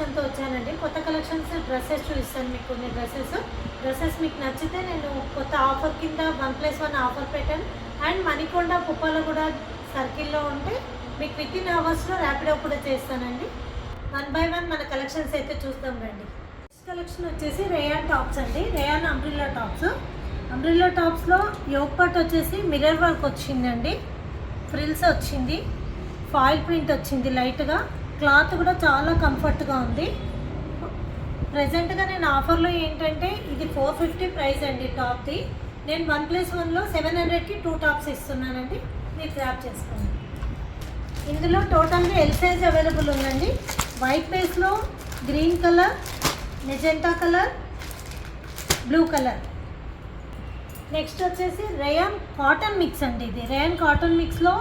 కలెక్షన్తో వచ్చానండి. కొత్త collections dresses చూపిస్తాను మీకు. కొన్ని డ్రెస్సెస్ మీకు నచ్చితే నేను కొత్త ఆఫర్ కింద 1+1 ఆఫర్ పెట్టాను. అండ్ మణికొండ పుప్పాలగూడ సర్కిల్లో ఉంటే మీకు వితిన్ అవర్స్లో ర్యాపిడో కూడా చేస్తానండి. 1 by 1 మన కలెక్షన్స్ అయితే చూద్దాం రండి. నెక్స్ట్ కలెక్షన్ వచ్చేసి రేయాన్ టాప్స్ అండి. రేయాన్ అంబ్రిల్లా టాప్స్లో యోగ్ పార్ట్ వచ్చేసి మిర్రర్ వర్క్ వచ్చిందండి, ఫ్రిల్స్ వచ్చింది, ఫాయిల్ ప్రింట్ వచ్చింది లైట్గా. క్లాత్ కూడా చాలా కంఫర్ట్గా ఉంది. ప్రజెంట్గా నేను ఆఫర్లో ఏంటంటే ఇది 450 ప్రైస్ అండి టాప్ది. నేను 1+1లో 700కి 2 టాప్స్ ఇస్తున్నానండి. మీరు గ్రాప్ చేసుకోండి. ఇందులో టోటల్గా ఎల్ సైజ్ అవైలబుల్ ఉందండి. వైట్ బేస్లో green colour, magenta colour, blue colour. Next వచ్చేసి రేయాన్ కాటన్ మిక్స్ అండి. ఇది రేయాన్ కాటన్ మిక్స్లో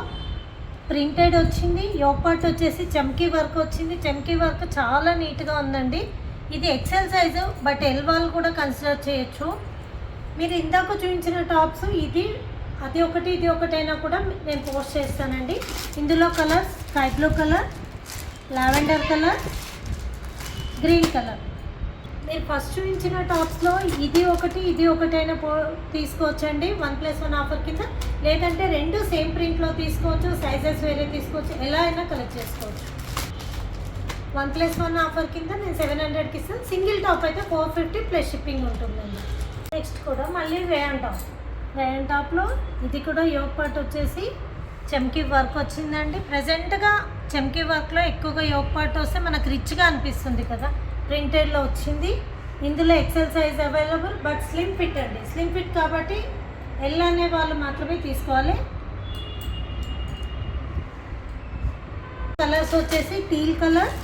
ప్రింటెడ్ వచ్చింది. యోగ్ పార్ట్ వచ్చేసి చమ్కీ వర్క్ వచ్చింది. చమ్కీ వర్క్ చాలా నీట్గా ఉందండి. ఇది ఎక్సెల్ సైజు, బట్ ఎల్ వాళ్ళు కూడా కన్సిడర్ చేయొచ్చు. మీరు ఇందాక చూపించిన టాప్స్ అది ఇది ఒకటైనా కూడా నేను పోస్ట్ చేస్తానండి. ఇందులో colours sky blue colour, lavender colour, green colour. మీరు ఫస్ట్ చూపించిన టాప్స్లో ఇది ఒకటైనా తీసుకోవచ్చండి 1+1 ఆఫర్ కింద. లేదంటే 2 సేమ్ ప్రింట్లో తీసుకోవచ్చు, సైజెస్ వేరే తీసుకోవచ్చు, ఎలా అయినా కలెక్ట్ చేసుకోవచ్చు. 1+1 ఆఫర్ కింద నేను 700కి ఇస్తాను. సింగిల్ టాప్ అయితే 450 ప్లస్ షిప్పింగ్ ఉంటుందండి. నెక్స్ట్ కూడా మళ్ళీ రేయాన్ టాప్లో ఇది కూడా యోగ్ పార్ట్ వచ్చేసి చమ్కీ వర్క్ వచ్చిందండి. ప్రజెంట్గా చమ్కీ వర్క్లో ఎక్కువగా యోగ్ పార్ట్ వస్తే మనకు రిచ్గా అనిపిస్తుంది కదా. ప్రింటెడ్లో వచ్చింది. ఇందులో excel size available, but slim fit అండి. స్లిమ్ ఫిట్ కాబట్టి ఎల్ అనే వాళ్ళు మాత్రమే తీసుకోవాలి. కలర్స్ వచ్చేసి టీల్ కలర్,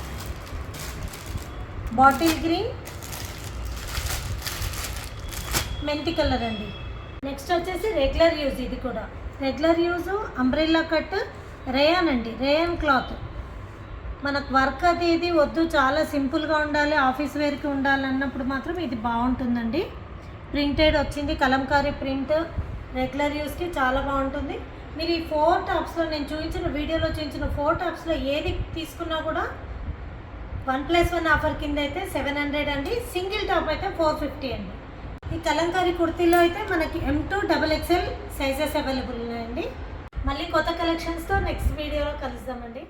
బాటిల్ గ్రీన్, మెంతి కలర్ అండి. నెక్స్ట్ వచ్చేసి రెగ్యులర్ యూజ్. ఇది కూడా regular use umbrella cut rayon అండి. రేయాన్ క్లాత్ మనకు వర్క్ ఇది వద్దు, చాలా సింపుల్గా ఉండాలి, ఆఫీస్ వేర్కి ఉండాలి అన్నప్పుడు మాత్రం ఇది బాగుంటుందండి. ప్రింటెడ్ వచ్చింది, కలంకారీ ప్రింట్, రెగ్యులర్ యూస్కి చాలా బాగుంటుంది. మీరు ఈ 4 టాప్స్లో నేను వీడియోలో చూపించిన 4 టాప్స్లో ఏది తీసుకున్నా కూడా 1+1 ఆఫర్ కింద అయితే 700 అండి. సింగిల్ టాప్ అయితే 450 అండి. ఈ కలంకారీ కుర్తీలో అయితే మనకి M2 XXL సైజెస్ అవైలబుల్ ఉన్నాయండి. మళ్ళీ కొత్త కలెక్షన్స్తో నెక్స్ట్ వీడియోలో కలుద్దామండి.